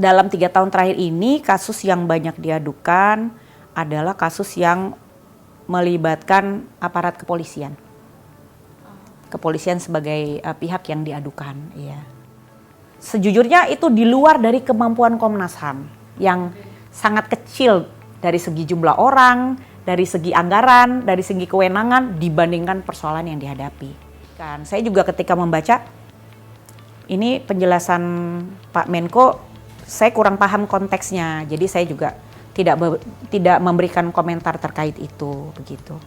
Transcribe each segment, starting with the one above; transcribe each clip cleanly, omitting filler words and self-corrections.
dalam 3 tahun terakhir ini kasus yang banyak diadukan adalah kasus yang melibatkan aparat kepolisian. Kepolisian sebagai pihak yang diadukan, ya. Sejujurnya itu di luar dari kemampuan Komnas HAM yang sangat kecil dari segi jumlah orang, dari segi anggaran, dari segi kewenangan dibandingkan persoalan yang dihadapi. Kan, saya juga ketika membaca ini penjelasan Pak Menko, saya kurang paham konteksnya, jadi saya juga tidak memberikan komentar terkait itu, begitu.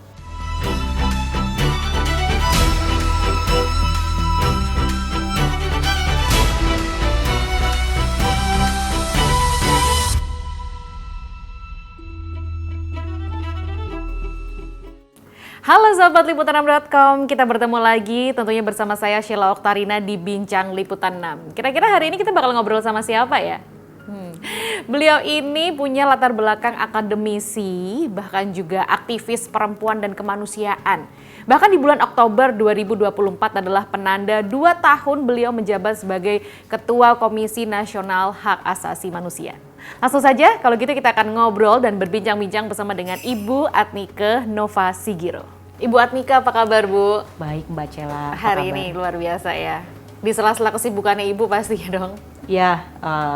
Halo sahabat Liputan6.com, kita bertemu lagi tentunya bersama saya Sheila Oktarina di Bincang Liputan 6. Kira-kira hari ini kita bakal ngobrol sama siapa ya? Beliau ini punya latar belakang akademisi, bahkan juga aktivis perempuan dan kemanusiaan. Bahkan di bulan Oktober 2024 adalah penanda 2 tahun beliau menjabat sebagai Ketua Komisi Nasional Hak Asasi Manusia. Langsung saja, kalau gitu kita akan ngobrol dan berbincang-bincang bersama dengan Ibu Adnike Nova Sigiro. Ibu Adnike, apa kabar Bu? Baik Mbak Cela, Hari ini luar biasa ya. Di sela-sela kesibukannya Ibu pastinya dong. Ya,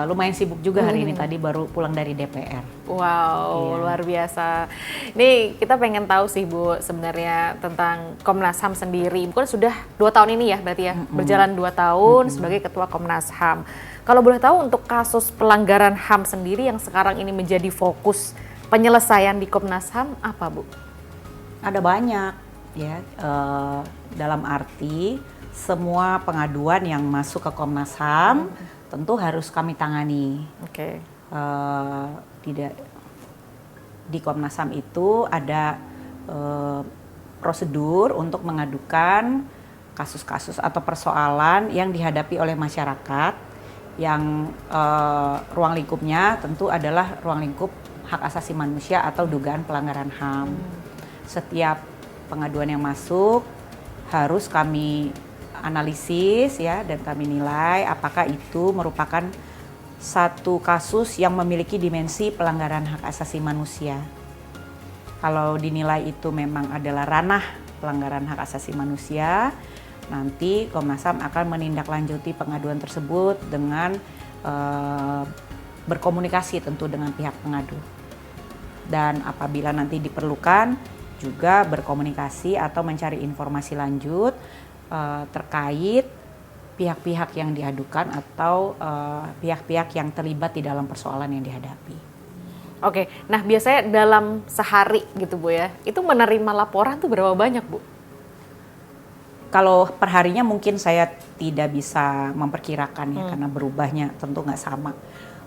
lumayan sibuk juga hari ini, tadi baru pulang dari DPR. Wow, luar biasa. Ini kita pengen tahu sih Bu, sebenarnya tentang Komnas HAM sendiri. Ibu kan sudah 2 tahun ini ya berarti ya, berjalan 2 tahun sebagai Ketua Komnas HAM. Kalau boleh tahu untuk kasus pelanggaran HAM sendiri yang sekarang ini menjadi fokus penyelesaian di Komnas HAM apa Bu? Ada banyak ya, dalam arti semua pengaduan yang masuk ke Komnas HAM tentu harus kami tangani. Oke. Di Komnas HAM itu ada prosedur untuk mengadukan kasus-kasus atau persoalan yang dihadapi oleh masyarakat yang ruang lingkupnya tentu adalah ruang lingkup hak asasi manusia atau dugaan pelanggaran HAM. Setiap pengaduan yang masuk harus kami analisis ya, dan kami nilai apakah itu merupakan satu kasus yang memiliki dimensi pelanggaran hak asasi manusia. Kalau dinilai itu memang adalah ranah pelanggaran hak asasi manusia, nanti Komnas HAM akan menindaklanjuti pengaduan tersebut dengan berkomunikasi tentu dengan pihak pengadu. Dan apabila nanti diperlukan juga berkomunikasi atau mencari informasi lanjut terkait pihak-pihak yang diadukan atau pihak-pihak yang terlibat di dalam persoalan yang dihadapi. Oke, nah biasanya dalam sehari gitu Bu ya, itu menerima laporan tuh berapa banyak Bu? Kalau perharinya mungkin saya tidak bisa memperkirakan ya, karena berubahnya tentu nggak sama.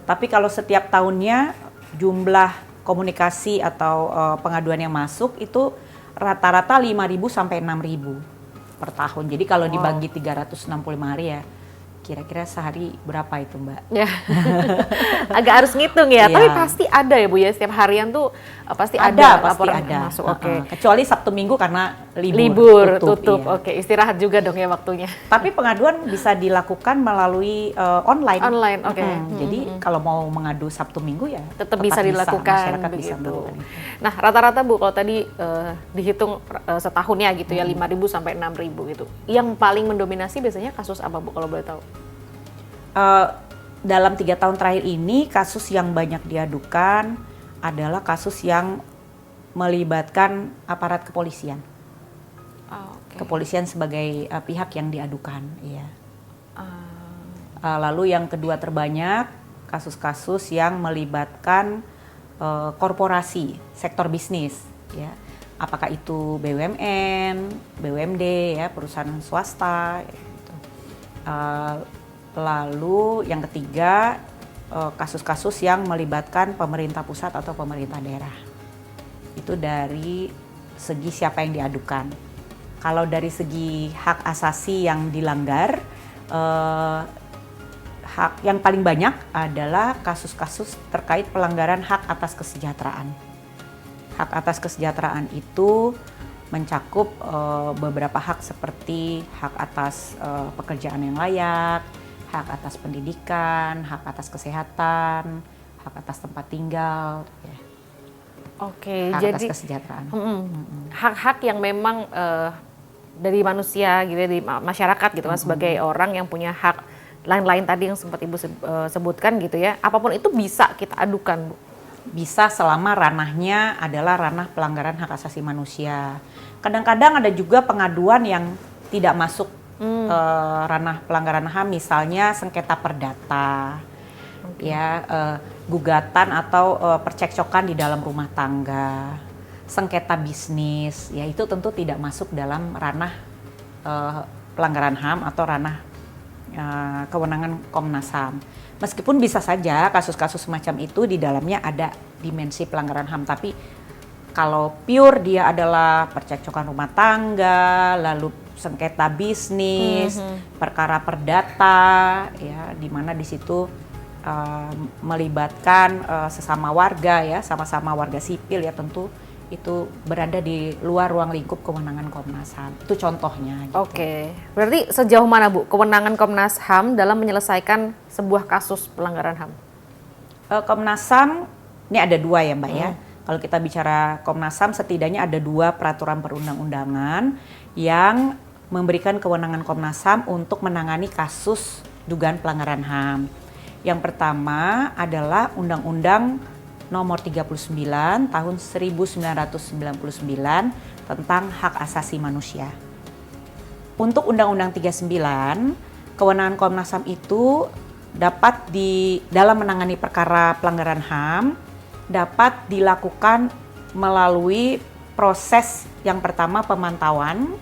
Tapi kalau setiap tahunnya jumlah komunikasi atau pengaduan yang masuk itu rata-rata 5.000 sampai 6.000 per tahun. Jadi kalau dibagi 365 hari ya, kira-kira sehari berapa itu Mbak? Ya, agak harus ngitung ya. Iya. Tapi pasti ada ya Bu ya, setiap harian tuh pasti ada laporan ada. masuk. Oke. Kecuali Sabtu Minggu karena Libur tutup. Iya. Oke, istirahat juga dong ya waktunya. Tapi pengaduan bisa dilakukan melalui online. Online, oke. Jadi kalau mau mengadu Sabtu Minggu ya Tetap bisa dilakukan masyarakat begitu. bisa melakukan itu. Nah, rata-rata Bu kalau tadi dihitung setahunnya gitu ya 5.000 sampai 6.000 gitu. Yang paling mendominasi biasanya kasus apa Bu kalau boleh tahu? Dalam 3 tahun terakhir ini kasus yang banyak diadukan adalah kasus yang melibatkan aparat kepolisian. Okay. Kepolisian sebagai pihak yang diadukan, ya. Lalu yang kedua terbanyak kasus-kasus yang melibatkan korporasi, sektor bisnis, ya. Apakah itu BUMN, BUMD, ya, perusahaan swasta. Gitu. Lalu yang ketiga kasus-kasus yang melibatkan pemerintah pusat atau pemerintah daerah. Itu dari segi siapa yang diadukan. Kalau dari segi hak asasi yang dilanggar, hak yang paling banyak adalah kasus-kasus terkait pelanggaran hak atas kesejahteraan. Hak atas kesejahteraan itu mencakup beberapa hak seperti hak atas pekerjaan yang layak, hak atas pendidikan, hak atas kesehatan, hak atas tempat tinggal, ya. Oke, Hak jadi atas kesejahteraan. hak-hak yang memang dari manusia gitu ya, dari masyarakat gitu kan, sebagai orang yang punya hak lain-lain tadi yang sempat Ibu sebutkan gitu ya, apapun itu bisa kita adukan, Bu. Bisa selama ranahnya adalah ranah pelanggaran hak asasi manusia. Kadang-kadang ada juga pengaduan yang tidak masuk ranah pelanggaran HAM, misalnya sengketa perdata, ya, gugatan atau percekcokan di dalam rumah tangga, sengketa bisnis, ya itu tentu tidak masuk dalam ranah pelanggaran HAM atau ranah kewenangan Komnas HAM. Meskipun bisa saja kasus-kasus semacam itu di dalamnya ada dimensi pelanggaran HAM, tapi kalau pure dia adalah percekcokan rumah tangga, lalu sengketa bisnis, perkara perdata, ya, di mana di situ melibatkan sesama warga, ya, sama-sama warga sipil, ya, tentu itu berada di luar ruang lingkup kewenangan Komnas HAM. Itu contohnya. Gitu. Oke, berarti sejauh mana, Bu, kewenangan Komnas HAM dalam menyelesaikan sebuah kasus pelanggaran HAM? Komnas HAM ini ada dua ya, Mbak, ya. Kalau kita bicara Komnas HAM, setidaknya ada 2 peraturan perundang-undangan yang memberikan kewenangan Komnas HAM untuk menangani kasus dugaan pelanggaran HAM. Yang pertama adalah Undang-Undang Nomor 39 Tahun 1999 tentang Hak Asasi Manusia. Untuk Undang-Undang 39, kewenangan Komnas HAM itu dapat dalam menangani perkara pelanggaran HAM dapat dilakukan melalui proses yang pertama pemantauan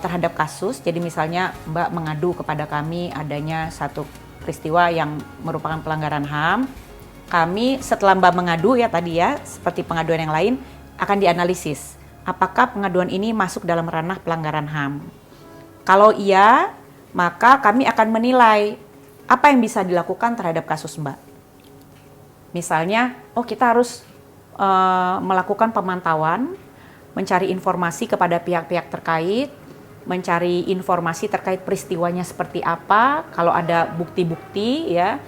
terhadap kasus. Jadi misalnya Mbak mengadu kepada kami adanya satu peristiwa yang merupakan pelanggaran HAM. Kami setelah Mbak mengadu, ya tadi ya, seperti pengaduan yang lain, akan dianalisis. Apakah pengaduan ini masuk dalam ranah pelanggaran HAM? Kalau iya, maka kami akan menilai apa yang bisa dilakukan terhadap kasus Mbak. Misalnya, kita harus melakukan pemantauan, mencari informasi kepada pihak-pihak terkait, mencari informasi terkait peristiwanya seperti apa, kalau ada bukti-bukti, ya,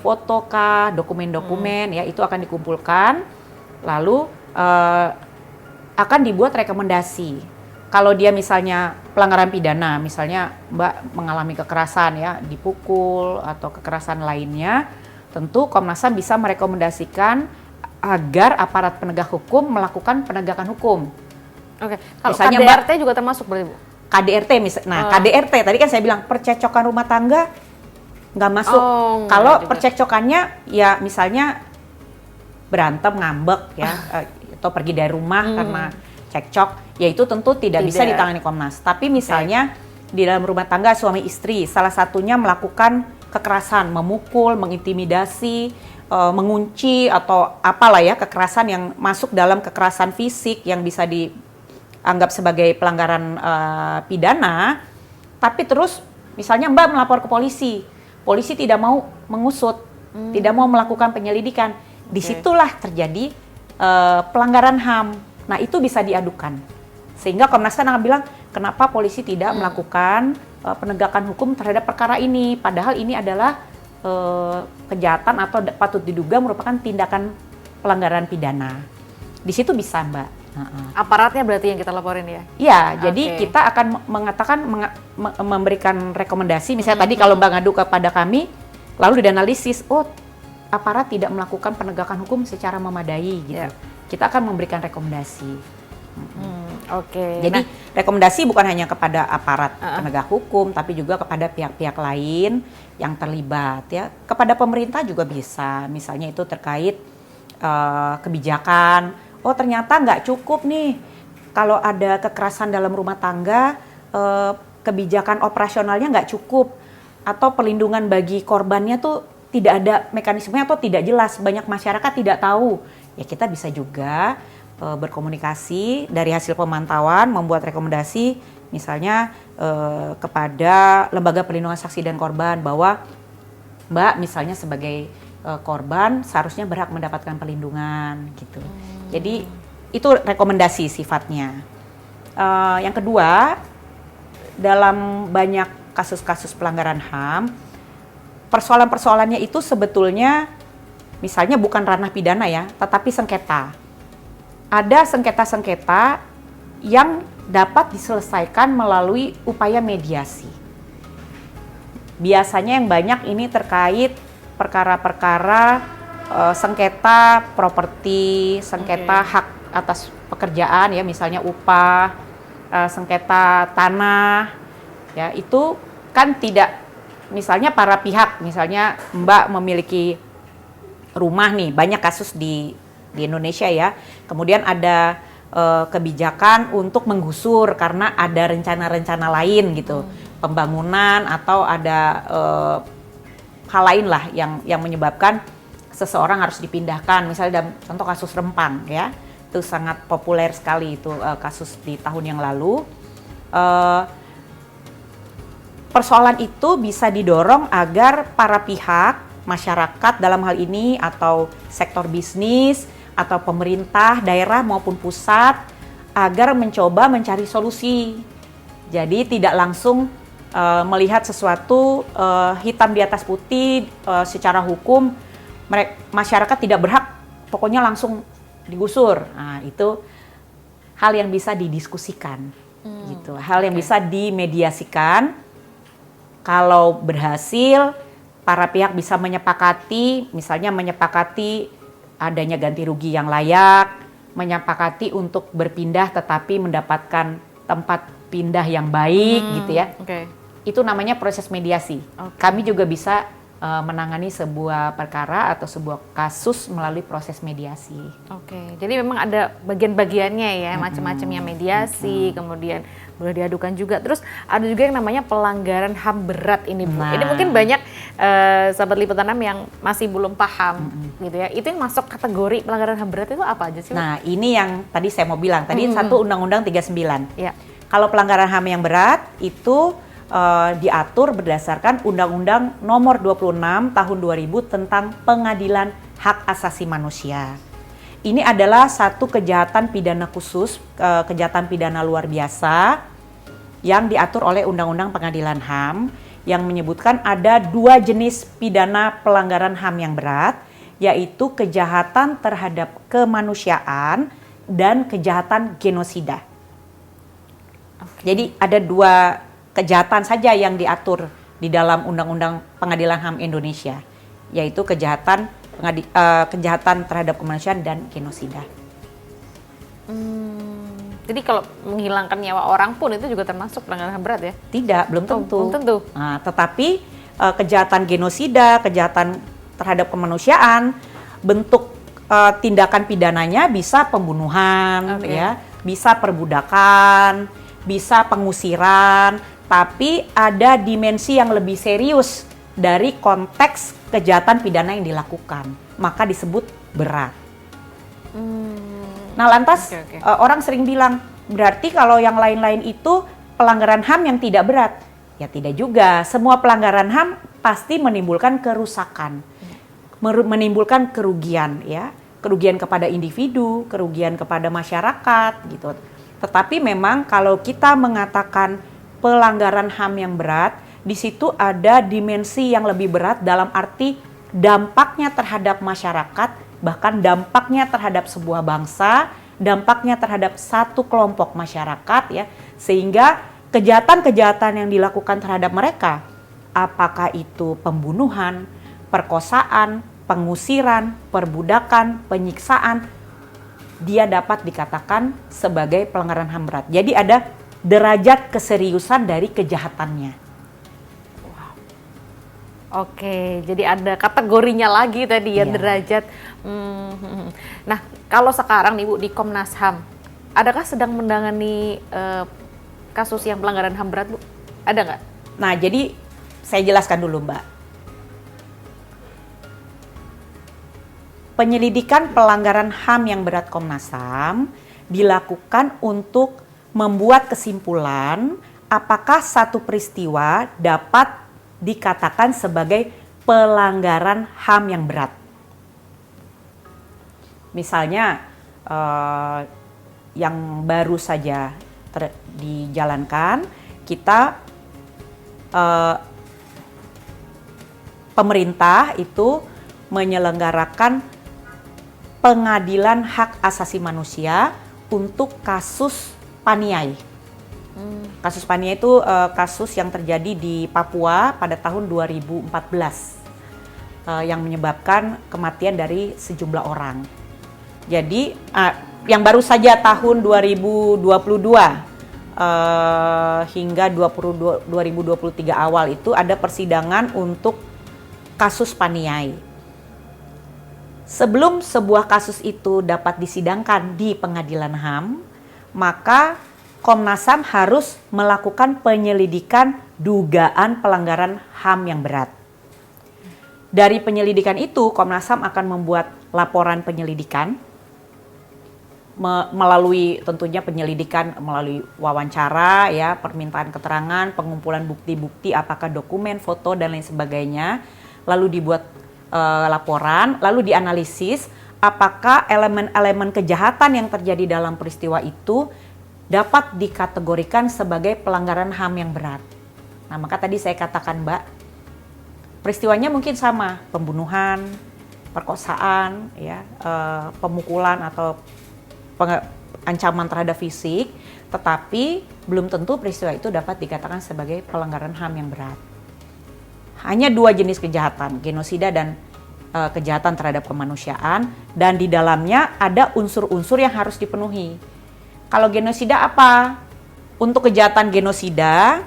foto kah, dokumen-dokumen, ya, itu akan dikumpulkan, lalu akan dibuat rekomendasi. Kalau dia misalnya pelanggaran pidana, misalnya Mbak mengalami kekerasan, ya, dipukul atau kekerasan lainnya, tentu Komnas HAM bisa merekomendasikan agar aparat penegak hukum melakukan penegakan hukum. Oke, kalau Misalnya KDRT juga termasuk berarti, Bu? KDRT misalnya, KDRT tadi kan saya bilang percecokan rumah tangga nggak masuk. Kalau percekcokannya ya misalnya berantem, ngambek, ya, atau pergi dari rumah karena cekcok, ya itu tentu tidak bisa ditangani Komnas. Tapi misalnya di dalam rumah tangga suami istri, salah satunya melakukan kekerasan, memukul, mengintimidasi, mengunci atau apalah ya, kekerasan yang masuk dalam kekerasan fisik yang bisa dianggap sebagai pelanggaran pidana, tapi terus misalnya Mbak melapor ke polisi, polisi tidak mau mengusut, tidak mau melakukan penyelidikan, disitulah terjadi pelanggaran HAM. Nah itu bisa diadukan, sehingga Komnas HAM akan bilang kenapa polisi tidak melakukan penegakan hukum terhadap perkara ini, padahal ini adalah kejahatan atau patut diduga merupakan tindakan pelanggaran pidana. Di situ bisa, Mbak. Aparatnya berarti yang kita laporin ya? Iya, jadi kita akan mengatakan memberikan rekomendasi. Misalnya tadi kalau Mbak ngadu kepada kami, lalu dianalisis, aparat tidak melakukan penegakan hukum secara memadai, gitu. Kita akan memberikan rekomendasi. Jadi rekomendasi bukan hanya kepada aparat penegak hukum, tapi juga kepada pihak-pihak lain yang terlibat, ya. Kepada pemerintah juga bisa, misalnya itu terkait kebijakan. Ternyata nggak cukup nih kalau ada kekerasan dalam rumah tangga, kebijakan operasionalnya nggak cukup, atau perlindungan bagi korbannya tuh tidak ada mekanismenya atau tidak jelas, banyak masyarakat tidak tahu. Ya kita bisa juga berkomunikasi dari hasil pemantauan, membuat rekomendasi misalnya kepada Lembaga Perlindungan Saksi dan Korban bahwa Mbak misalnya sebagai korban seharusnya berhak mendapatkan perlindungan gitu. Jadi itu rekomendasi sifatnya. Yang kedua, dalam banyak kasus-kasus pelanggaran HAM, persoalan-persoalannya itu sebetulnya misalnya bukan ranah pidana ya, tetapi sengketa. Ada sengketa-sengketa yang dapat diselesaikan melalui upaya mediasi. Biasanya yang banyak ini terkait perkara-perkara sengketa properti, sengketa hak atas pekerjaan ya, misalnya upah, sengketa tanah, ya itu kan tidak, misalnya para pihak, misalnya Mbak memiliki rumah nih, banyak kasus di Indonesia ya, kemudian ada kebijakan untuk menggusur karena ada rencana-rencana lain gitu, pembangunan atau ada hal lain lah yang menyebabkan seseorang harus dipindahkan, misalnya dalam contoh kasus Rempang ya, itu sangat populer sekali itu kasus di tahun yang lalu. Persoalan itu bisa didorong agar para pihak, masyarakat dalam hal ini atau sektor bisnis atau pemerintah daerah maupun pusat agar mencoba mencari solusi. Jadi tidak langsung melihat sesuatu hitam di atas putih secara hukum, masyarakat tidak berhak pokoknya langsung digusur. Nah, itu hal yang bisa didiskusikan, gitu. Hal yang bisa dimediasikan. Kalau berhasil, para pihak bisa menyepakati, misalnya menyepakati adanya ganti rugi yang layak, menyepakati untuk berpindah tetapi mendapatkan tempat pindah yang baik, gitu ya. Itu namanya proses mediasi. Kami juga bisa menangani sebuah perkara atau sebuah kasus melalui proses mediasi. Jadi memang ada bagian-bagiannya ya, macam-macamnya mediasi, kemudian boleh diadukan juga. Terus ada juga yang namanya pelanggaran HAM berat ini, Bu. Ini mungkin banyak sahabat Liputan 6 yang masih belum paham gitu ya. Itu yang masuk kategori pelanggaran HAM berat itu apa aja sih, Bu? Nah, ini yang tadi saya mau bilang. Tadi satu Undang-Undang 39. Ya. Kalau pelanggaran HAM yang berat itu diatur berdasarkan Undang-Undang Nomor 26 Tahun 2000 tentang Pengadilan Hak Asasi Manusia. Ini adalah satu kejahatan pidana khusus, kejahatan pidana luar biasa yang diatur oleh Undang-Undang Pengadilan HAM yang menyebutkan ada dua jenis pidana pelanggaran HAM yang berat, yaitu kejahatan terhadap kemanusiaan dan kejahatan genosida. Jadi ada dua kejahatan saja yang diatur di dalam Undang-Undang Pengadilan HAM Indonesia, yaitu kejahatan terhadap kemanusiaan dan genosida. Jadi kalau menghilangkan nyawa orang pun itu juga termasuk pelanggaran HAM berat ya? Tidak, belum tentu. Belum tentu. Nah, tetapi kejahatan genosida, kejahatan terhadap kemanusiaan, bentuk tindakan pidananya bisa pembunuhan, ya, bisa perbudakan, bisa pengusiran. Tapi ada dimensi yang lebih serius dari konteks kejahatan pidana yang dilakukan, maka disebut berat. Nah, lantas orang sering bilang, berarti kalau yang lain-lain itu pelanggaran HAM yang tidak berat. Ya tidak juga, semua pelanggaran HAM pasti menimbulkan kerusakan, menimbulkan kerugian, ya, kerugian kepada individu, kerugian kepada masyarakat, gitu. Tetapi memang kalau kita mengatakan pelanggaran HAM yang berat, di situ ada dimensi yang lebih berat dalam arti dampaknya terhadap masyarakat, bahkan dampaknya terhadap sebuah bangsa, dampaknya terhadap satu kelompok masyarakat, ya, sehingga kejahatan-kejahatan yang dilakukan terhadap mereka, apakah itu pembunuhan, perkosaan, pengusiran, perbudakan, penyiksaan, dia dapat dikatakan sebagai pelanggaran HAM berat. Jadi ada derajat keseriusan dari kejahatannya. Oke, jadi ada kategorinya lagi tadi ya, derajat. Nah, kalau sekarang nih Bu di Komnas HAM, adakah sedang menangani kasus yang pelanggaran HAM berat, Bu? Ada nggak? Nah, jadi saya jelaskan dulu, Mbak. Penyelidikan pelanggaran HAM yang berat Komnas HAM dilakukan untuk membuat kesimpulan apakah satu peristiwa dapat dikatakan sebagai pelanggaran HAM yang berat. Misalnya yang baru saja dijalankan, kita eh, pemerintah itu menyelenggarakan pengadilan hak asasi manusia untuk kasus paniai. Kasus paniai itu kasus yang terjadi di Papua pada tahun 2014 yang menyebabkan kematian dari sejumlah orang. Jadi yang baru saja tahun 2022 hingga 2023 awal itu ada persidangan untuk kasus paniai. Sebelum sebuah kasus itu dapat disidangkan di pengadilan HAM, maka Komnas HAM harus melakukan penyelidikan dugaan pelanggaran HAM yang berat. Dari penyelidikan itu, Komnas HAM akan membuat laporan penyelidikan melalui tentunya penyelidikan melalui wawancara, ya, permintaan keterangan, pengumpulan bukti-bukti, apakah dokumen, foto dan lain sebagainya, lalu dibuat laporan, lalu dianalisis apakah elemen-elemen kejahatan yang terjadi dalam peristiwa itu dapat dikategorikan sebagai pelanggaran HAM yang berat. Nah, maka tadi saya katakan, Mbak, peristiwanya mungkin sama, pembunuhan, perkosaan, ya, pemukulan atau ancaman terhadap fisik, tetapi belum tentu peristiwa itu dapat dikatakan sebagai pelanggaran HAM yang berat. Hanya dua jenis kejahatan, genosida dan kejahatan terhadap kemanusiaan, dan di dalamnya ada unsur-unsur yang harus dipenuhi. Kalau genosida apa? Untuk kejahatan genosida,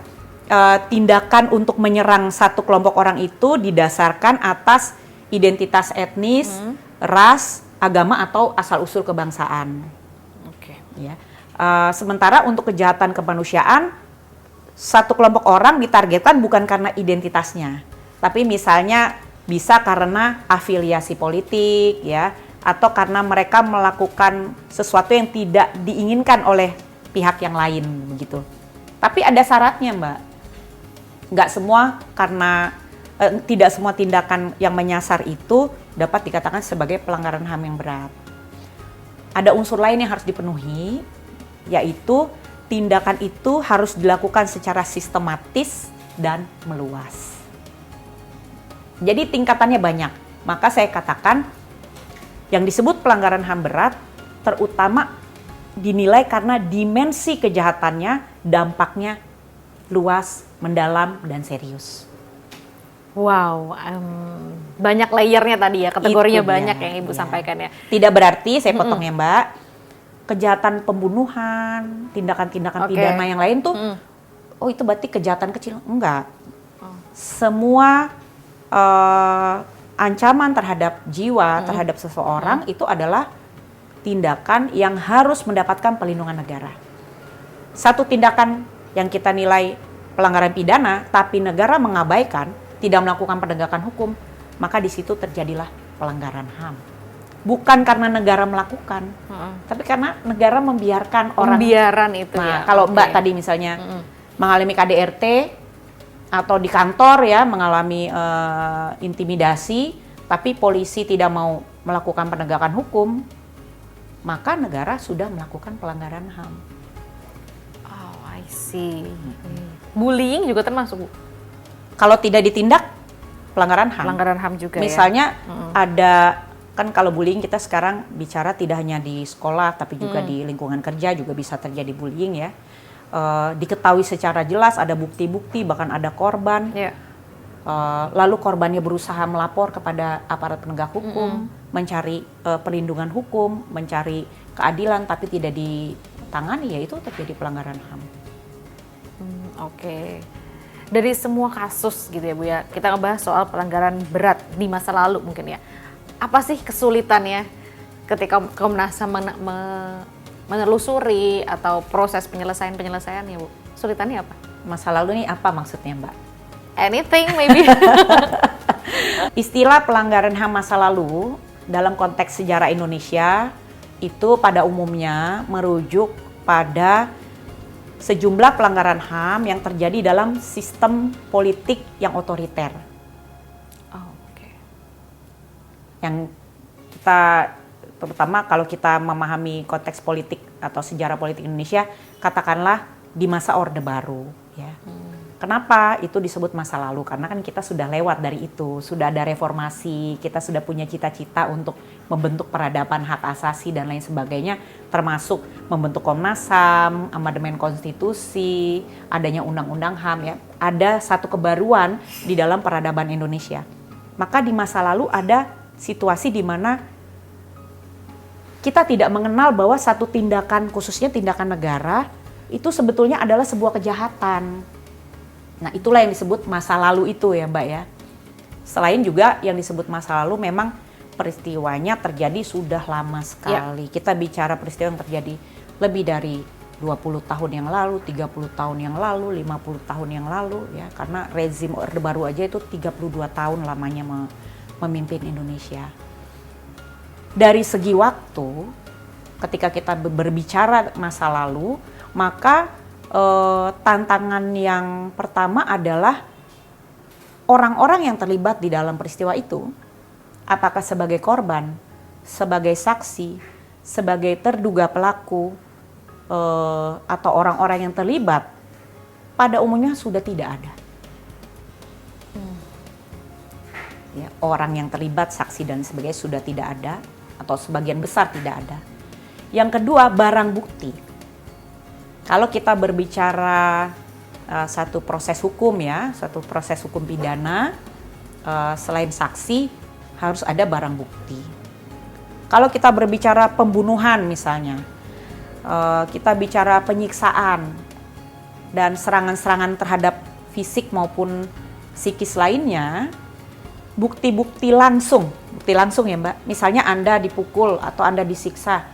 tindakan untuk menyerang satu kelompok orang itu didasarkan atas identitas etnis, ras, agama atau asal-usul kebangsaan. Oke. Ya. Sementara untuk kejahatan kemanusiaan, satu kelompok orang ditargetkan bukan karena identitasnya, tapi misalnya bisa karena afiliasi politik, ya, atau karena mereka melakukan sesuatu yang tidak diinginkan oleh pihak yang lain, begitu. Tapi ada syaratnya, Mbak. Nggak semua karena tidak semua tindakan yang menyasar itu dapat dikatakan sebagai pelanggaran HAM yang berat. Ada unsur lain yang harus dipenuhi, yaitu tindakan itu harus dilakukan secara sistematis dan meluas. Jadi tingkatannya banyak. Maka saya katakan yang disebut pelanggaran HAM berat terutama dinilai karena dimensi kejahatannya, dampaknya luas, mendalam, dan serius. Wow, banyak layernya tadi ya, kategorinya Itu banyak dia, yang Ibu ya. sampaikan ya. Tidak berarti, saya potong ya, Mbak, kejahatan pembunuhan, tindakan-tindakan pidana yang lain tuh, oh itu berarti kejahatan kecil. Enggak. Semua ancaman terhadap jiwa, terhadap seseorang itu adalah tindakan yang harus mendapatkan perlindungan negara. Satu tindakan yang kita nilai pelanggaran pidana, tapi negara mengabaikan, tidak melakukan penegakan hukum, maka di situ terjadilah pelanggaran HAM. Bukan karena negara melakukan, tapi karena negara membiarkan orang. Pembiaran itu Nah, ya. kalau Mbak tadi misalnya mengalami KDRT atau di kantor ya mengalami intimidasi, tapi polisi tidak mau melakukan penegakan hukum, maka negara sudah melakukan pelanggaran HAM. Oh, I see. Bullying juga termasuk, Bu? Kalau tidak ditindak, pelanggaran HAM. Pelanggaran HAM juga Misalnya ya? ada, kan kalau bullying kita sekarang bicara tidak hanya di sekolah, tapi juga di lingkungan kerja juga bisa terjadi bullying ya. Diketahui secara jelas, ada bukti-bukti, bahkan ada korban. Ya. Lalu korbannya berusaha melapor kepada aparat penegak hukum, mencari perlindungan hukum, mencari keadilan, tapi tidak ditangani, ya itu terjadi pelanggaran HAM. Oke. Dari semua kasus gitu ya Bu ya, kita ngebahas soal pelanggaran berat di masa lalu mungkin ya. Apa sih kesulitannya ketika Komnas HAM menelusuri atau proses penyelesaiannya Bu? Kesulitannya apa? Masa lalu ini apa maksudnya, Mbak? Anything maybe. Istilah pelanggaran HAM masa lalu dalam konteks sejarah Indonesia itu pada umumnya merujuk pada sejumlah pelanggaran HAM yang terjadi dalam sistem politik yang otoriter. Oh, oke. Yang kita, terutama kalau kita memahami konteks politik atau sejarah politik Indonesia, katakanlah di masa Orde Baru, ya. Kenapa itu disebut masa lalu? Karena kan kita sudah lewat dari itu, sudah ada reformasi, kita sudah punya cita-cita untuk membentuk peradaban hak asasi dan lain sebagainya, termasuk membentuk Komnas HAM, amandemen konstitusi, adanya undang-undang HAM ya. Ada satu kebaruan di dalam peradaban Indonesia. Maka di masa lalu ada situasi di mana kita tidak mengenal bahwa satu tindakan, khususnya tindakan negara, itu sebetulnya adalah sebuah kejahatan. Nah, itulah yang disebut masa lalu itu ya, Mbak ya. Selain juga yang disebut masa lalu memang peristiwanya terjadi sudah lama sekali. Kita bicara peristiwa yang terjadi lebih dari 20 tahun yang lalu, 30 tahun yang lalu, 50 tahun yang lalu ya. Karena rezim Orde Baru aja itu 32 tahun lamanya memimpin Indonesia. Dari segi waktu, ketika kita berbicara masa lalu, maka tantangan yang pertama adalah orang-orang yang terlibat di dalam peristiwa itu, apakah sebagai korban, sebagai saksi, sebagai terduga pelaku, atau orang-orang yang terlibat, pada umumnya sudah tidak ada. Ya, orang yang terlibat, saksi dan sebagainya sudah tidak ada, atau sebagian besar tidak ada. Yang kedua, barang bukti. Kalau kita berbicara satu proses hukum ya, satu proses hukum pidana, selain saksi harus ada barang bukti. Kalau kita berbicara pembunuhan misalnya, kita bicara penyiksaan dan serangan-serangan terhadap fisik maupun psikis lainnya, bukti langsung ya Mbak. Misalnya Anda dipukul atau Anda disiksa,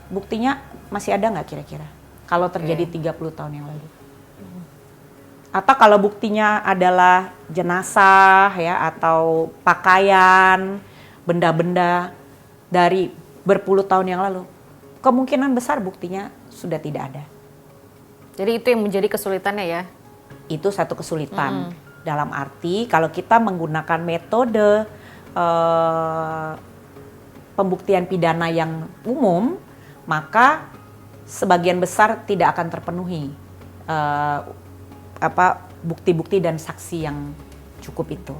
buktinya masih ada nggak kira-kira? Kalau terjadi 30 tahun yang lalu. Atau kalau buktinya adalah jenazah ya, atau pakaian, benda-benda dari berpuluh tahun yang lalu, kemungkinan besar buktinya sudah tidak ada. Jadi itu yang menjadi kesulitannya ya? Itu satu kesulitan. Dalam arti kalau kita menggunakan metode pembuktian pidana yang umum, maka sebagian besar tidak akan terpenuhi bukti-bukti dan saksi yang cukup itu.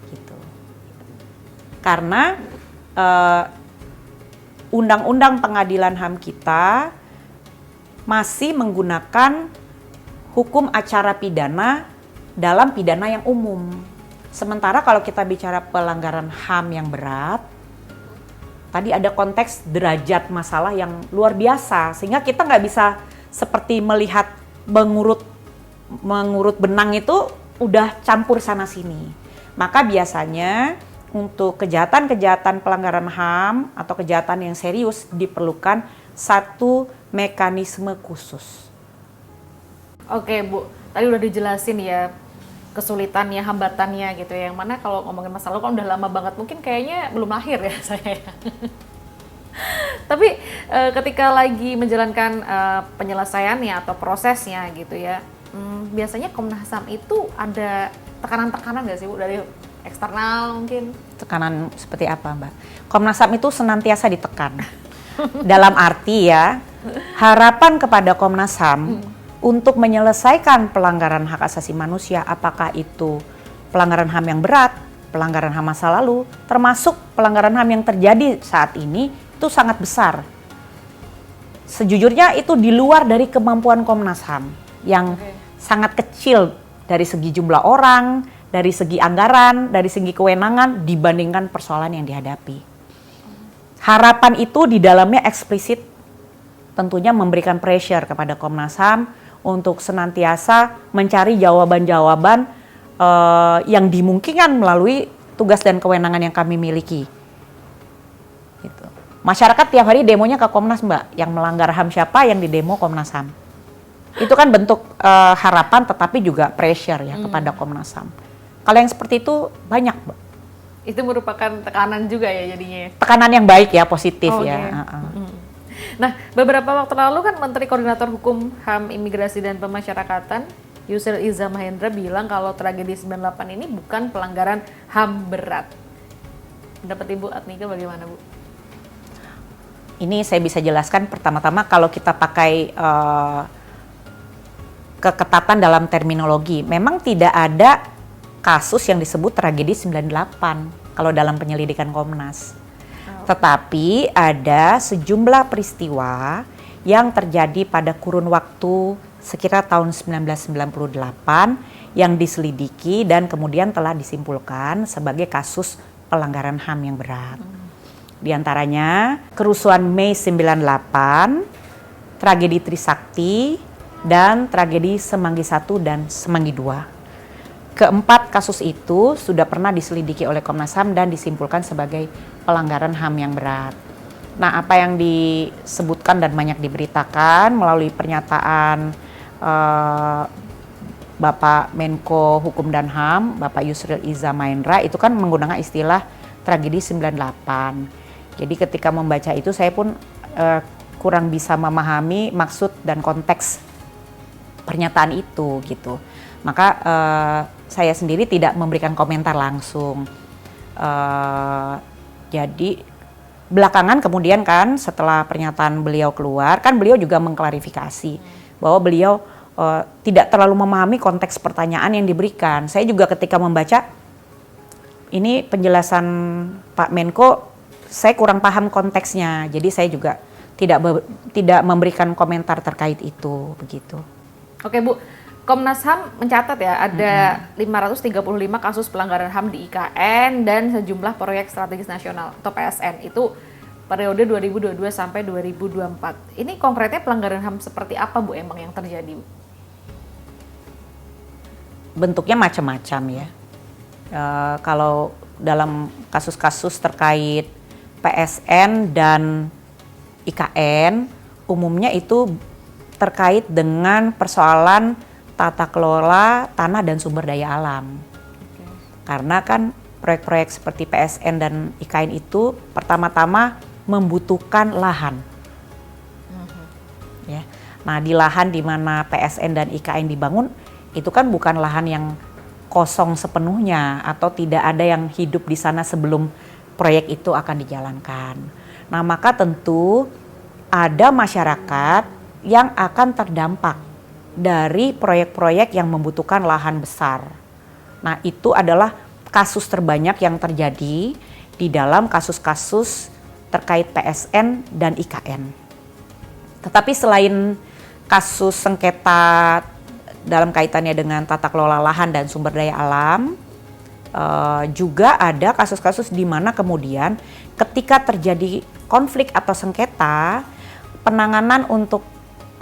Gitu. Karena undang-undang pengadilan HAM kita masih menggunakan hukum acara pidana dalam pidana yang umum. Sementara kalau kita bicara pelanggaran HAM yang berat, tadi ada konteks derajat masalah yang luar biasa, sehingga kita nggak bisa seperti melihat mengurut benang itu udah campur sana sini. Maka biasanya untuk kejahatan-kejahatan pelanggaran HAM atau kejahatan yang serius diperlukan satu mekanisme khusus. Oke Bu, tadi udah dijelasin ya kesulitannya, hambatannya gitu ya. Yang mana kalau ngomongin masa lalu kan udah lama banget, mungkin kayaknya belum lahir ya saya. Tapi ketika lagi menjalankan penyelesaiannya atau prosesnya gitu ya, biasanya Komnas HAM itu ada tekanan-tekanan nggak sih Bu dari eksternal mungkin? Tekanan seperti apa Mbak? Komnas HAM itu senantiasa ditekan. Dalam arti ya, harapan kepada Komnas HAM untuk menyelesaikan pelanggaran hak asasi manusia, apakah itu pelanggaran HAM yang berat, pelanggaran HAM masa lalu, termasuk pelanggaran HAM yang terjadi saat ini, itu sangat besar. Sejujurnya itu di luar dari kemampuan Komnas HAM yang sangat kecil dari segi jumlah orang, dari segi anggaran, dari segi kewenangan dibandingkan persoalan yang dihadapi. Harapan itu di dalamnya eksplisit tentunya memberikan pressure kepada Komnas HAM untuk senantiasa mencari jawaban-jawaban yang dimungkinkan melalui tugas dan kewenangan yang kami miliki. Gitu. Masyarakat tiap hari demonya ke Komnas Mbak, yang melanggar HAM siapa yang didemo Komnas HAM. Itu kan bentuk harapan tetapi juga pressure ya kepada Komnas HAM. Kalau yang seperti itu banyak Mbak. Itu merupakan tekanan juga ya jadinya? Tekanan yang baik ya, positif ya. Nah, beberapa waktu lalu kan Menteri Koordinator Hukum, HAM, Imigrasi dan Pemasyarakatan Yusril Iza Mahendra bilang kalau tragedi 98 ini bukan pelanggaran HAM berat. Pendapat Ibu Adnika bagaimana Bu? Ini saya bisa jelaskan pertama-tama kalau kita pakai keketatan dalam terminologi. Memang tidak ada kasus yang disebut tragedi 98 kalau dalam penyelidikan Komnas. Tetapi ada sejumlah peristiwa yang terjadi pada kurun waktu sekitar tahun 1998 yang diselidiki dan kemudian telah disimpulkan sebagai kasus pelanggaran HAM yang berat. Di antaranya kerusuhan Mei 98, tragedi Trisakti, dan tragedi Semanggi I dan Semanggi II. Keempat kasus itu sudah pernah diselidiki oleh Komnas HAM dan disimpulkan sebagai pelanggaran HAM yang berat. Nah, apa yang disebutkan dan banyak diberitakan melalui pernyataan Bapak Menko Hukum dan HAM, Bapak Yusril Iza Mahendra, itu kan menggunakan istilah tragedi 98. Jadi ketika membaca itu saya pun kurang bisa memahami maksud dan konteks pernyataan itu gitu. Maka saya sendiri tidak memberikan komentar langsung. Jadi belakangan kemudian kan setelah pernyataan beliau keluar, kan beliau juga mengklarifikasi bahwa beliau tidak terlalu memahami konteks pertanyaan yang diberikan. Saya juga ketika membaca ini penjelasan Pak Menko, saya kurang paham konteksnya. Jadi saya juga tidak memberikan komentar terkait itu begitu. Oke Bu, Komnas HAM mencatat ya ada 535 kasus pelanggaran HAM di IKN dan sejumlah proyek strategis nasional atau PSN itu periode 2022 sampai 2024. Ini konkretnya pelanggaran HAM seperti apa Bu emang yang terjadi? Bentuknya macam-macam ya. Kalau dalam kasus-kasus terkait PSN dan IKN, umumnya itu terkait dengan persoalan tata kelola tanah dan sumber daya alam. Karena kan proyek-proyek seperti PSN dan IKN itu pertama-tama membutuhkan lahan. Ya. Nah, di lahan di mana PSN dan IKN dibangun itu kan bukan lahan yang kosong sepenuhnya atau tidak ada yang hidup di sana sebelum proyek itu akan dijalankan. Nah, maka tentu ada masyarakat yang akan terdampak dari proyek-proyek yang membutuhkan lahan besar. Nah, itu adalah kasus terbanyak yang terjadi di dalam kasus-kasus terkait PSN dan IKN. Tetapi selain kasus sengketa dalam kaitannya dengan tata kelola lahan dan sumber daya alam, juga ada kasus-kasus di mana kemudian ketika terjadi konflik atau sengketa, penanganan untuk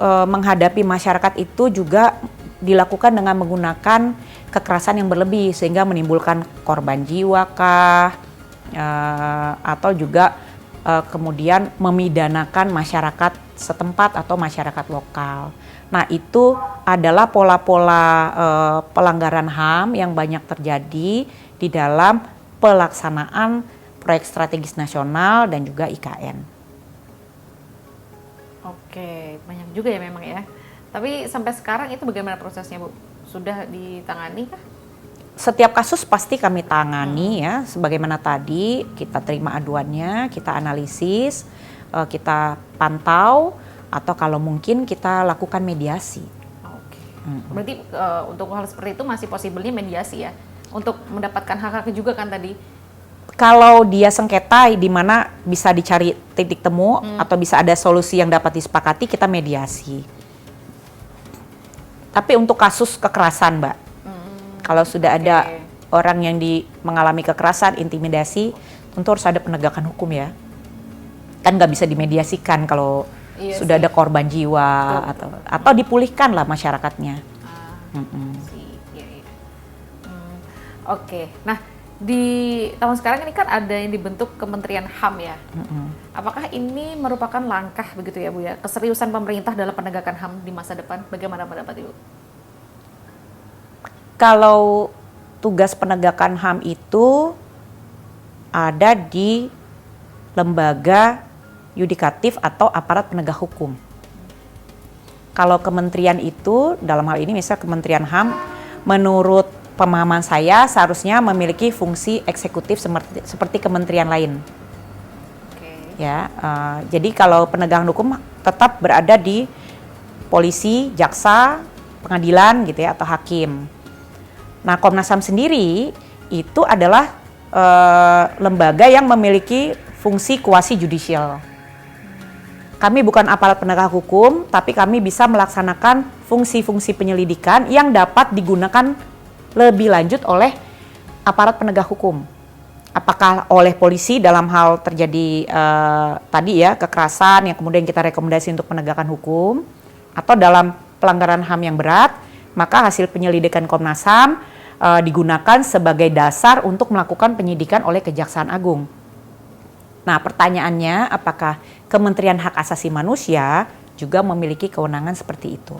menghadapi masyarakat itu juga dilakukan dengan menggunakan kekerasan yang berlebih sehingga menimbulkan korban jiwa kah, atau juga kemudian memidanakan masyarakat setempat atau masyarakat lokal. Nah, itu adalah pola-pola pelanggaran HAM yang banyak terjadi di dalam pelaksanaan proyek strategis nasional dan juga IKN. Oke, banyak juga ya memang ya. Tapi sampai sekarang itu bagaimana prosesnya Bu? Sudah ditangani kah? Setiap kasus pasti kami tangani ya, sebagaimana tadi kita terima aduannya, kita analisis, kita pantau, atau kalau mungkin kita lakukan mediasi. Oke. Berarti untuk hal seperti itu masih possible-nya mediasi ya? Untuk mendapatkan hak-hak juga kan tadi? Kalau dia sengketa di mana bisa dicari titik temu atau bisa ada solusi yang dapat disepakati, kita mediasi. Tapi untuk kasus kekerasan, Mbak, kalau sudah ada orang yang mengalami kekerasan, intimidasi, tentu harus ada penegakan hukum ya. Kan nggak bisa dimediasikan kalau sudah ada korban jiwa atau dipulihkan lah masyarakatnya. Oke, nah di tahun sekarang ini kan ada yang dibentuk Kementerian HAM ya. Apakah ini merupakan langkah begitu ya Bu ya, keseriusan pemerintah dalam penegakan HAM di masa depan? Bagaimana pendapat Ibu? Kalau tugas penegakan HAM itu ada di lembaga yudikatif atau aparat penegak hukum. Kalau kementerian itu, dalam hal ini misalnya Kementerian HAM, menurut pemahaman saya seharusnya memiliki fungsi eksekutif seperti kementerian lain. Ya, jadi kalau penegakan hukum tetap berada di polisi, jaksa, pengadilan gitu ya atau hakim. Nah, Komnas HAM sendiri itu adalah lembaga yang memiliki fungsi kuasi judicial. Kami bukan aparat penegak hukum, tapi kami bisa melaksanakan fungsi-fungsi penyelidikan yang dapat digunakan lebih lanjut oleh aparat penegak hukum. Apakah oleh polisi dalam hal terjadi tadi ya kekerasan yang kemudian kita rekomendasi untuk penegakan hukum, atau dalam pelanggaran HAM yang berat, maka hasil penyelidikan Komnas HAM digunakan sebagai dasar untuk melakukan penyidikan oleh Kejaksaan Agung. Nah, pertanyaannya apakah Kementerian Hak Asasi Manusia juga memiliki kewenangan seperti itu?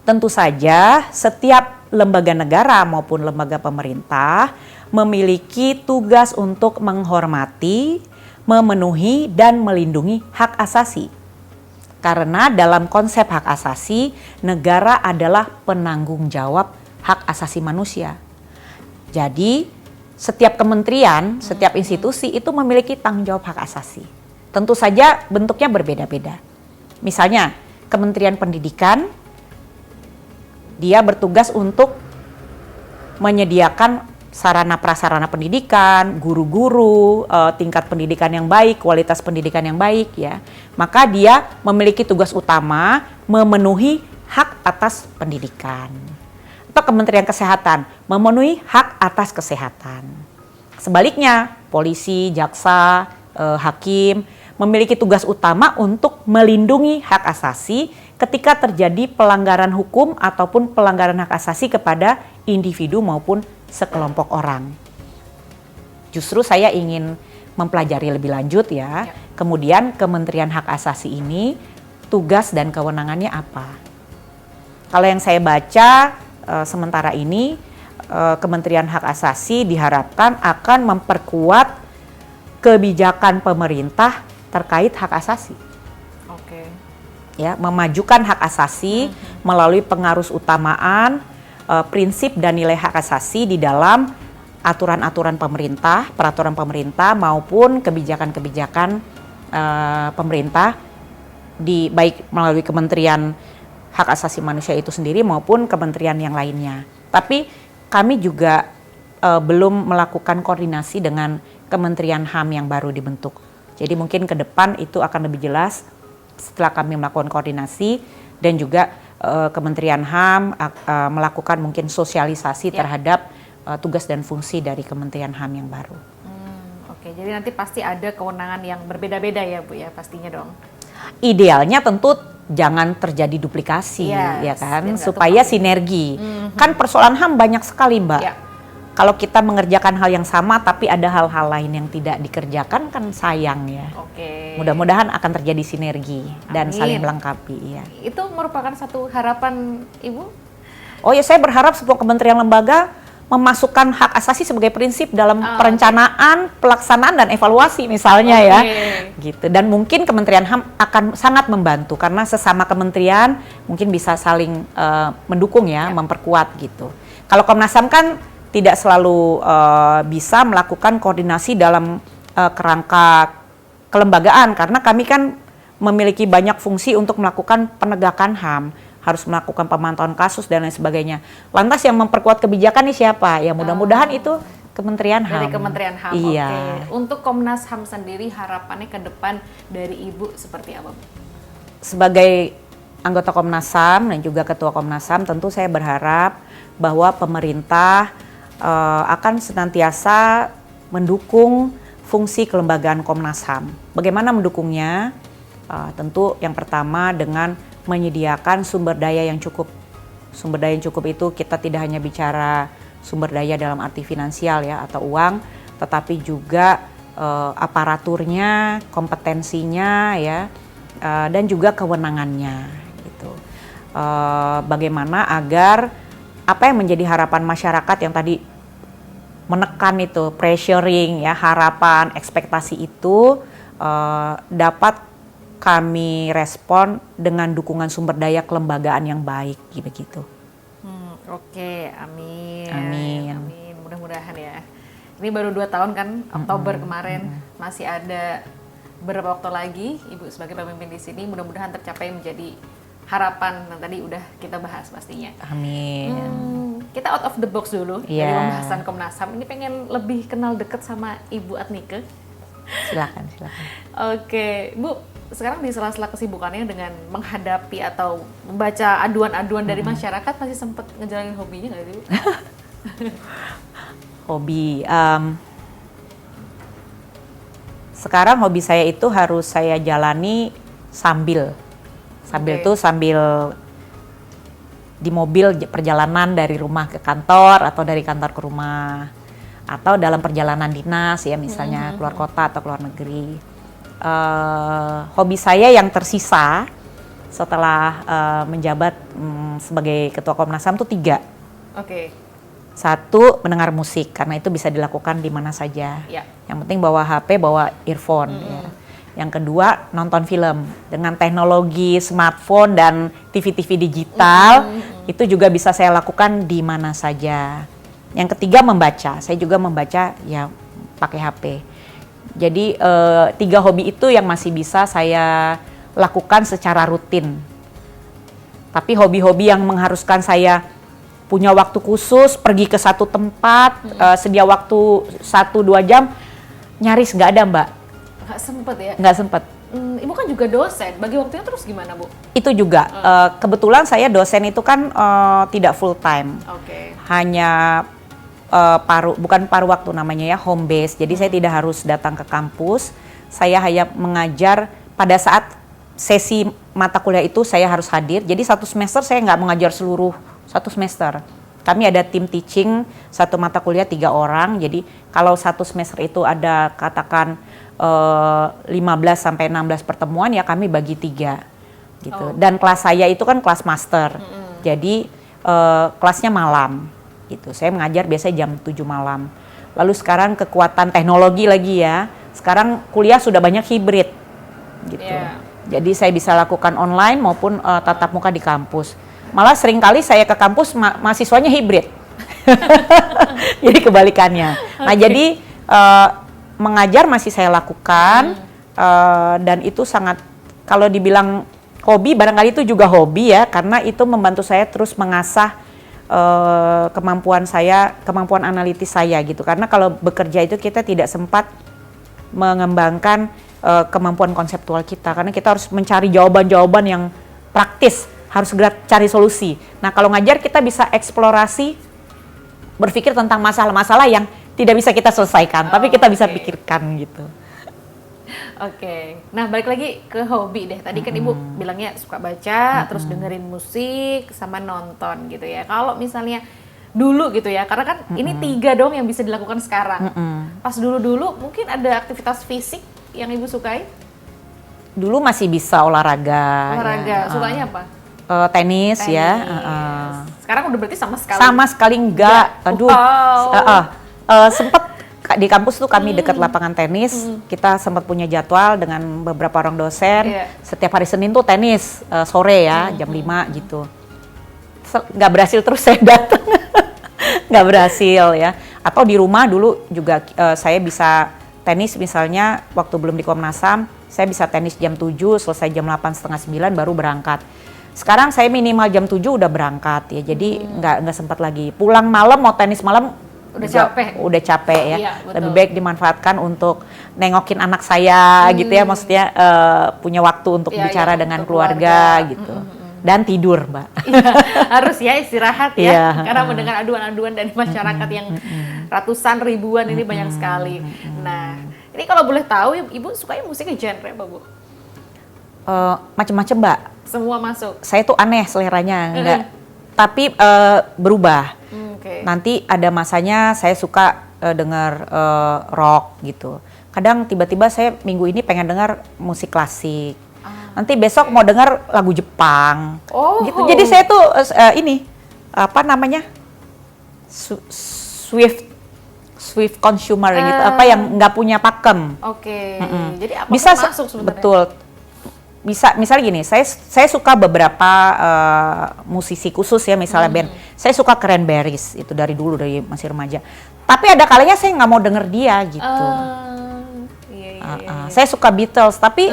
Tentu saja setiap lembaga negara maupun lembaga pemerintah memiliki tugas untuk menghormati, memenuhi, dan melindungi hak asasi. Karena dalam konsep hak asasi, negara adalah penanggung jawab hak asasi manusia. Jadi, setiap kementerian, setiap institusi itu memiliki tanggung jawab hak asasi. Tentu saja bentuknya berbeda-beda. Misalnya, Kementerian Pendidikan, dia bertugas untuk menyediakan sarana prasarana pendidikan, guru-guru, tingkat pendidikan yang baik, kualitas pendidikan yang baik ya. Maka dia memiliki tugas utama memenuhi hak atas pendidikan. Atau Kementerian Kesehatan memenuhi hak atas kesehatan. Sebaliknya, polisi, jaksa, hakim memiliki tugas utama untuk melindungi hak asasi ketika terjadi pelanggaran hukum ataupun pelanggaran hak asasi kepada individu maupun sekelompok orang. Justru saya ingin mempelajari lebih lanjut ya. Kemudian Kementerian Hak Asasi ini tugas dan kewenangannya apa? Kalau yang saya baca sementara ini Kementerian Hak Asasi diharapkan akan memperkuat kebijakan pemerintah terkait hak asasi. Oke. Ya, memajukan hak asasi melalui pengarus utamaan prinsip dan nilai hak asasi di dalam aturan-aturan pemerintah, peraturan pemerintah maupun kebijakan-kebijakan pemerintah baik melalui Kementerian Hak Asasi Manusia itu sendiri maupun kementerian yang lainnya. Tapi kami juga belum melakukan koordinasi dengan Kementerian HAM yang baru dibentuk. Jadi mungkin ke depan itu akan lebih jelas setelah kami melakukan koordinasi dan juga Kementerian HAM melakukan mungkin sosialisasi terhadap tugas dan fungsi dari Kementerian HAM yang baru. Oke, jadi nanti pasti ada kewenangan yang berbeda-beda ya Bu ya pastinya dong. Idealnya tentu jangan terjadi duplikasi ya kan, supaya sinergi. Kan persoalan HAM banyak sekali Mbak. Ya. Kalau kita mengerjakan hal yang sama tapi ada hal-hal lain yang tidak dikerjakan kan sayang ya. Oke. Mudah-mudahan akan terjadi sinergi dan saling melengkapi ya. Itu merupakan satu harapan Ibu? Oh ya, saya berharap semua kementerian lembaga memasukkan hak asasi sebagai prinsip dalam perencanaan, pelaksanaan dan evaluasi misalnya ya. Gitu. Dan mungkin Kementerian HAM akan sangat membantu karena sesama kementerian mungkin bisa saling mendukung ya, memperkuat gitu. Kalau Komnas HAM kan tidak selalu bisa melakukan koordinasi dalam kerangka kelembagaan karena kami kan memiliki banyak fungsi untuk melakukan penegakan HAM, harus melakukan pemantauan kasus dan lain sebagainya. Lantas yang memperkuat kebijakan ini siapa? Ya mudah-mudahan itu Kementerian HAM. Dari Kementerian HAM. Iya. Oke. Untuk Komnas HAM sendiri harapannya ke depan dari Ibu seperti apa? Sebagai anggota Komnas HAM dan juga Ketua Komnas HAM tentu saya berharap bahwa pemerintah akan senantiasa mendukung fungsi kelembagaan Komnas HAM. Bagaimana mendukungnya? Tentu yang pertama dengan menyediakan sumber daya yang cukup. Sumber daya yang cukup itu kita tidak hanya bicara sumber daya dalam arti finansial ya atau uang, tetapi juga aparaturnya, kompetensinya ya, dan juga kewenangannya gitu. Bagaimana agar apa yang menjadi harapan masyarakat yang tadi menekan itu pressuring ya, harapan, ekspektasi itu dapat kami respon dengan dukungan sumber daya kelembagaan yang baik begitu. Oke, amin. Amin. Amin. Mudah-mudahan ya. Ini baru 2 tahun kan, Oktober kemarin, masih ada beberapa waktu lagi Ibu sebagai pemimpin di sini, mudah-mudahan tercapai menjadi harapan yang tadi udah kita bahas pastinya. Amin. Kita out of the box dulu dari Iya. pembahasan Komnas HAM. Ini pengen lebih kenal deket sama Ibu Adnike. Silakan. Oke, Bu, sekarang di sela-sela kesibukannya dengan menghadapi atau membaca aduan-aduan dari masyarakat, masih sempat ngejalanin hobinya nggak sih, Bu? Hobi. Sekarang hobi saya itu harus saya jalani sambil Oke. tuh sambil di mobil perjalanan dari rumah ke kantor atau dari kantor ke rumah atau dalam perjalanan dinas ya misalnya keluar kota atau keluar negeri. Hobi saya yang tersisa setelah menjabat sebagai ketua Komnas HAM itu 3. Oke. 1, mendengar musik karena itu bisa dilakukan di mana saja. Ya. Yang penting bawa HP, bawa earphone. Ya. Yang kedua, nonton film dengan teknologi smartphone dan TV-TV digital. Itu juga bisa saya lakukan di mana saja. Yang ketiga, membaca. Saya juga membaca ya pakai HP. Jadi 3 hobi itu yang masih bisa saya lakukan secara rutin. Tapi hobi-hobi yang mengharuskan saya punya waktu khusus, pergi ke satu tempat, sedia waktu 1-2 jam, nyaris nggak ada, Mbak. Nggak sempet ya? Nggak sempet. Ibu kan juga dosen, bagi waktunya terus gimana, Bu? Itu juga, kebetulan saya dosen itu kan tidak full time. Oke. Hanya bukan paruh waktu namanya ya, home base. Jadi saya tidak harus datang ke kampus, saya hanya mengajar pada saat sesi mata kuliah itu saya harus hadir. Jadi 1 semester saya nggak mengajar seluruh 1 semester. Kami ada tim teaching, 1 mata kuliah 3 orang. Jadi kalau 1 semester itu ada katakan 15 sampai 16 pertemuan ya kami bagi 3 gitu. Dan kelas saya itu kan kelas master. Jadi kelasnya malam gitu. Saya mengajar biasanya jam 7 malam. Lalu sekarang kekuatan teknologi lagi ya. Sekarang kuliah sudah banyak hibrid gitu. Yeah. Jadi saya bisa lakukan online maupun tatap muka di kampus. Malah seringkali saya ke kampus mahasiswanya hibrid. Jadi kebalikannya. Nah, jadi mengajar masih saya lakukan dan itu sangat, kalau dibilang hobi, barangkali itu juga hobi ya, karena itu membantu saya terus mengasah kemampuan analitis saya gitu. Karena kalau bekerja itu kita tidak sempat mengembangkan kemampuan konseptual kita, karena kita harus mencari jawaban-jawaban yang praktis, harus segera cari solusi. Nah, kalau ngajar kita bisa eksplorasi, berpikir tentang masalah-masalah yang tidak bisa kita selesaikan, tapi kita bisa pikirkan gitu. Oke. Nah, balik lagi ke hobi deh. Tadi kan Ibu bilangnya suka baca, terus dengerin musik, sama nonton gitu ya. Kalau misalnya dulu gitu ya, karena kan ini 3 dong yang bisa dilakukan sekarang. Pas dulu-dulu mungkin ada aktivitas fisik yang Ibu sukai? Dulu masih bisa olahraga. Olahraga, Ya. sukanya apa? Tenis ya. Sekarang udah berarti sama sekali? Sama sekali enggak. Ya. Aduh. Wow. Sempet di kampus tuh kami dekat lapangan tenis. Kita sempat punya jadwal dengan beberapa orang dosen. Yeah. Setiap hari Senin tuh tenis sore ya, jam 5 gitu. Nggak berhasil terus saya datang. Nggak berhasil ya. Atau di rumah dulu juga saya bisa tenis, misalnya waktu belum di Komnas HAM, saya bisa tenis jam 7, selesai jam 8, setengah 9 baru berangkat. Sekarang saya minimal jam 7 udah berangkat ya, jadi nggak sempat lagi. Pulang malam mau tenis malam udah capek ya. Iya, lebih baik dimanfaatkan untuk nengokin anak saya gitu ya, maksudnya punya waktu untuk bicara dengan untuk keluarga gitu. Dan tidur, Mbak. Iya, harus ya istirahat ya, Iya. karena mendengar aduan-aduan dari masyarakat yang ratusan ribuan ini banyak sekali. Nah, ini kalau boleh tahu Ibu sukanya musiknya genre apa, Bu? Macem-macem, Mbak. Semua masuk? Saya tuh aneh seleranya, enggak. Tapi berubah. Oke. Nanti ada masanya saya suka dengar rock gitu. Kadang tiba-tiba saya minggu ini pengen dengar musik klasik. Nanti besok mau dengar lagu Jepang. Oh. Gitu. Jadi saya tuh ini apa namanya? Swift consumer gitu. Apa yang nggak punya pakem. Oke. Jadi apa Bisa masuk sebenarnya? betul. Bisa, misalnya gini, saya suka beberapa musisi khusus ya, misalnya band. Saya suka Cranberries, itu dari dulu, dari masih remaja. Tapi ada kalanya saya nggak mau denger dia gitu. Iya. Saya suka Beatles, tapi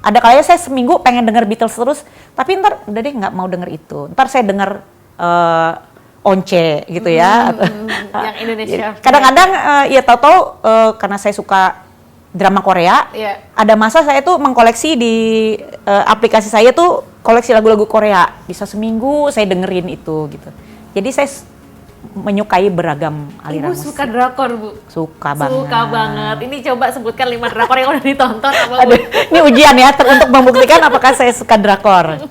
Ada kalanya saya seminggu pengen denger Beatles terus, tapi ntar udah deh nggak mau denger itu. Ntar saya denger Once gitu ya. Yang Indonesia. Kadang-kadang ya tahu-tahu karena saya suka drama Korea, ada masa saya tuh mengkoleksi di aplikasi saya tuh koleksi lagu-lagu Korea. Bisa seminggu saya dengerin itu gitu. Jadi saya menyukai beragam aliran musik. Ibu suka drakor, Bu? Suka banget. Suka banget. Ini coba sebutkan 5 drakor yang udah ditonton apa, Bu? Aduh, ini ujian ya untuk membuktikan apakah saya suka drakor.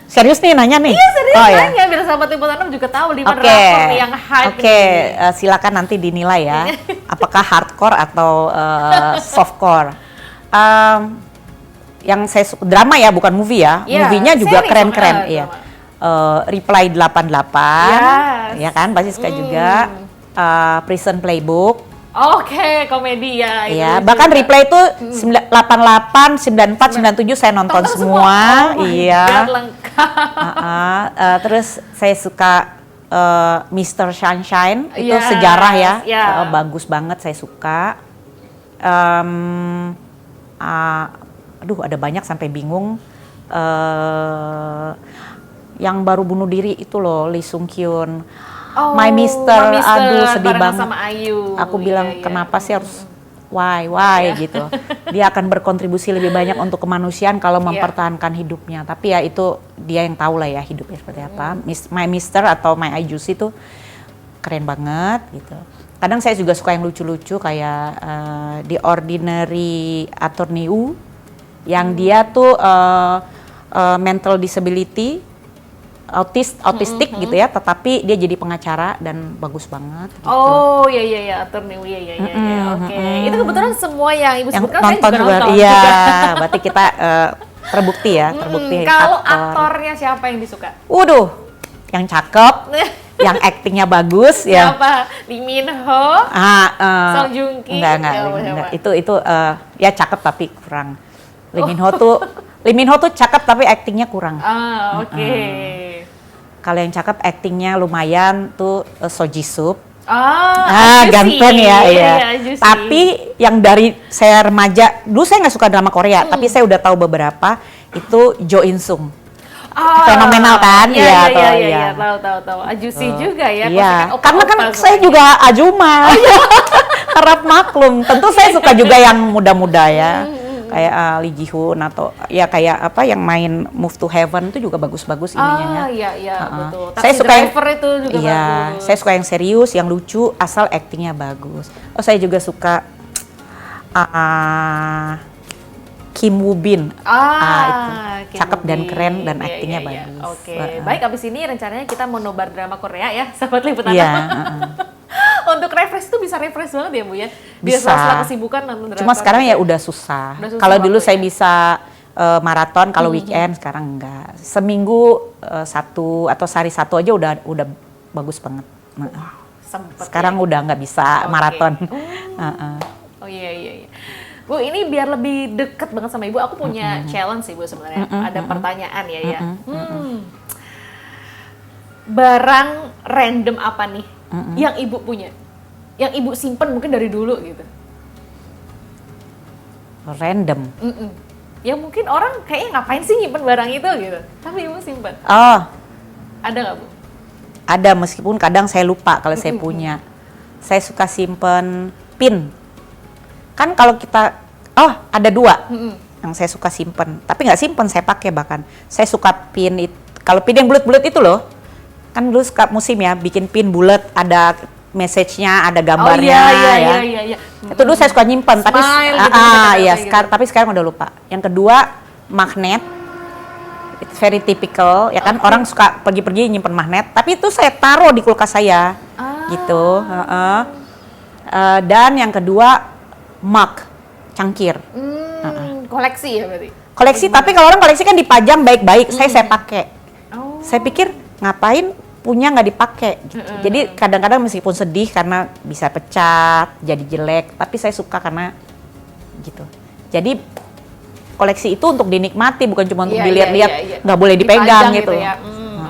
Serius nih nanya nih? Iya serius nanya, biar sahabat Liputan 6 juga tahu 5 drakor yang hype. Oke, silakan nanti dinilai ya. Apakah hardcore atau softcore? Yang saya suka drama ya, bukan movie ya. Movie-nya juga keren-keren. Iya. Reply 88, ya kan pasti suka juga. Prison Playbook. Oke, komedi ya. Iya, bahkan Reply itu 88, 94, 97 saya nonton semua. Iya. Terus saya suka Mr. Sunshine, itu sejarah ya. Bagus banget, saya suka. Aduh, ada banyak sampai bingung. Yang baru bunuh diri itu loh, Lee Sung Kyun. My Mister, aduh sedih banget. Sama Ayu. Aku bilang kenapa sih harus why gitu. Dia akan berkontribusi lebih banyak untuk kemanusiaan kalau mempertahankan hidupnya. Tapi ya itu dia yang tahu lah ya hidupnya seperti apa. My Mister atau My Ayus itu keren banget gitu. Kadang saya juga suka yang lucu-lucu kayak The Ordinary Attorney Woo, yang dia tuh mental disability, autistik gitu ya, tetapi dia jadi pengacara dan bagus banget gitu. Oh iya Attorney Woo, iya. Oke. Itu kebetulan semua yang Ibu sebutkan saya juga nonton. Iya, berarti kita terbukti ya, terbukti. Kalau aktornya siapa yang disuka? Waduh, yang cakep, yang aktingnya bagus ya. Siapa? Lee Min Ho, Song Joong Ki. Enggak. Itu ya cakep tapi kurang. Lee Min Ho tuh cakep tapi aktingnya kurang. Oke. Kalau yang cakep aktingnya lumayan tuh So Ji Sup. Juicy. Ganteng ya, iya. Juicy. Tapi yang dari saya remaja, dulu saya nggak suka drama Korea, tapi saya udah tahu beberapa itu Jo In Sung. Fenomenal kan? Iya, tahu. Juicy juga ya. Iya. Karena kan saya juga Ajuma. Harap maklum. Tentu saya suka juga yang muda-muda ya. Kayak Lee Ji Hoon atau ya kayak apa yang main Move to Heaven itu juga bagus-bagus ininya ya. Iya, betul. Saya suka yang itu juga bagus. Saya suka yang serius, yang lucu, asal aktingnya bagus. Saya juga suka Kim Woo Bin. Itu cakep dan keren dan aktingnya bagus. Oke. Baik, abis ini rencananya kita mau nobar drama Korea ya, sahabat Liputan. Untuk refresh itu bisa refresh banget ya Bu ya? Bisa. Setelah kesibukan nonton drakor. Cuma sekarang ya udah susah. Kalau dulu saya bisa maraton, kalau weekend sekarang enggak. Seminggu satu atau sehari satu aja udah bagus banget. Sekarang udah nggak bisa maraton. Oh iya. Bu, ini biar lebih deket banget sama Ibu, aku punya challenge sih Bu sebenarnya. Ada pertanyaan ya. Barang random apa nih yang Ibu punya? Yang Ibu simpen mungkin dari dulu gitu. Random? Ya mungkin orang kayaknya ngapain sih nyimpen barang itu gitu. Tapi Ibu simpen. Ada nggak Bu? Ada, meskipun kadang saya lupa kalau saya punya. Saya suka simpen pin. Kan kalau kita, ada 2 yang saya suka simpen. Tapi nggak simpen, saya pakai bahkan. Saya suka pin, kalau pin yang bulat-bulat itu loh. Kan dulu suka musim ya, bikin pin bulat, ada message-nya, ada gambarnya. Iya. Itu dulu saya suka nyimpen, tapi tapi sekarang udah lupa. Yang kedua, magnet. It's very typical, ya kan orang suka pergi-pergi nyimpen magnet, tapi itu saya taruh di kulkas saya. Gitu. Dan yang kedua, mug, cangkir. Koleksi ya berarti? Koleksi, tapi kalau orang koleksi kan dipajang baik-baik, saya pakai. Saya pikir ngapain punya nggak dipakai gitu. Jadi kadang-kadang meskipun sedih karena bisa pecah, jadi jelek, tapi saya suka karena gitu. Jadi koleksi itu untuk dinikmati, bukan cuma untuk dilihat-lihat, nggak boleh dipegang gitu. Ya.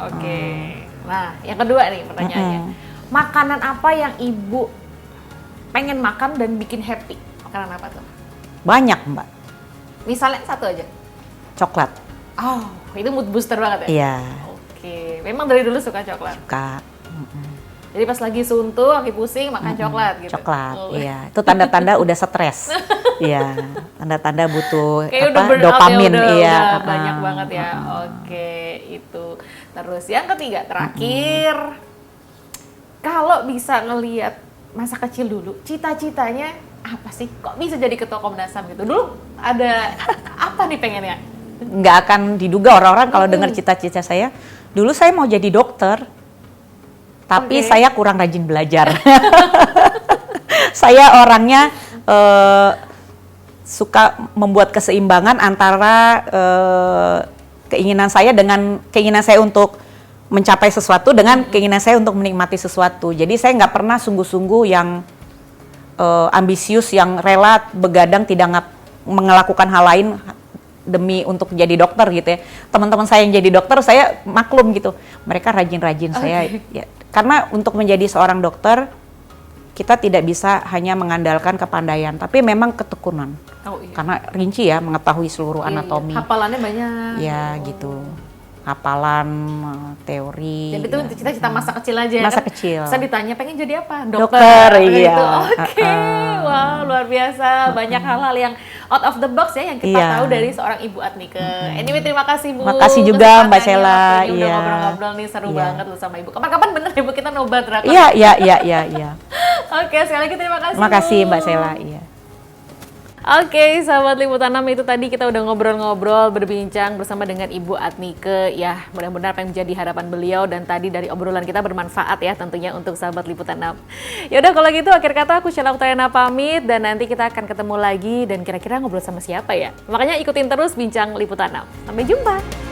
Oke. Nah, yang kedua nih pertanyaannya, makanan apa yang Ibu pengen makan dan bikin happy? Makanan apa tuh? Banyak Mbak. Misalnya satu aja. Coklat. Oh, itu mood booster banget ya? Iya, Oke, memang dari dulu suka coklat. Kak. Jadi pas lagi suntuk, lagi pusing, makan coklat gitu? Coklat, Oh. iya. Itu tanda-tanda udah stres. Iya, tanda-tanda butuh Kayak apa? udah burn out Dopamin, ya, iya. udah banyak banget ya. Oke, itu. Terus yang ketiga, terakhir. Kalau bisa ngelihat masa kecil dulu, cita-citanya apa sih? Kok bisa jadi ketua Komnas HAM gitu? Dulu ada apa nih pengennya? Nggak akan diduga orang-orang kalau dengar cita-cita saya. Dulu saya mau jadi dokter, tapi Oke. saya kurang rajin belajar. Saya orangnya suka membuat keseimbangan antara keinginan saya dengan keinginan saya untuk mencapai sesuatu dengan keinginan saya untuk menikmati sesuatu. Jadi saya nggak pernah sungguh-sungguh yang ambisius, yang rela begadang tidak melakukan hal lain demi untuk jadi dokter gitu ya. Teman-teman saya yang jadi dokter, saya maklum gitu. Mereka rajin-rajin, saya ya. Karena untuk menjadi seorang dokter, kita tidak bisa hanya mengandalkan kepandaian, tapi memang ketekunan. Oh iya. Karena rinci ya, mengetahui seluruh Iya, anatomi. hafalannya banyak. Ya gitu. Hafalan, teori. Jadi itu ya. cita-cita masa kecil aja ya Masa kan? kecil. Saya ditanya pengen jadi apa? Dokter, gitu. iya. Oke, wow luar biasa. Banyak hal-hal yang out of the box ya yang kita Iya. tahu dari seorang Ibu Adnike. Anyway, terima kasih Bu. Makasih juga, Mbak kesempatannya, Sheila. waktunya udah Iya. ngobrol-ngobrol nih, seru Iya. banget lu sama Ibu. Kapan-kapan bener ya Bu kita nobar drakor. Iya. Oke, sekali lagi terima kasih. Terima kasih Bu. Mbak Sheila. Iya. Oke, sahabat Liputan 6, itu tadi kita udah ngobrol-ngobrol, berbincang bersama dengan Ibu Adnike. Ya, mudah-mudahan apa yang menjadi harapan beliau dan tadi dari obrolan kita bermanfaat ya tentunya untuk sahabat Liputan 6. Ya udah kalau gitu akhir kata aku Sheila Oktaviana pamit dan nanti kita akan ketemu lagi dan kira-kira ngobrol sama siapa ya. Makanya ikutin terus Bincang Liputan 6. Sampai jumpa.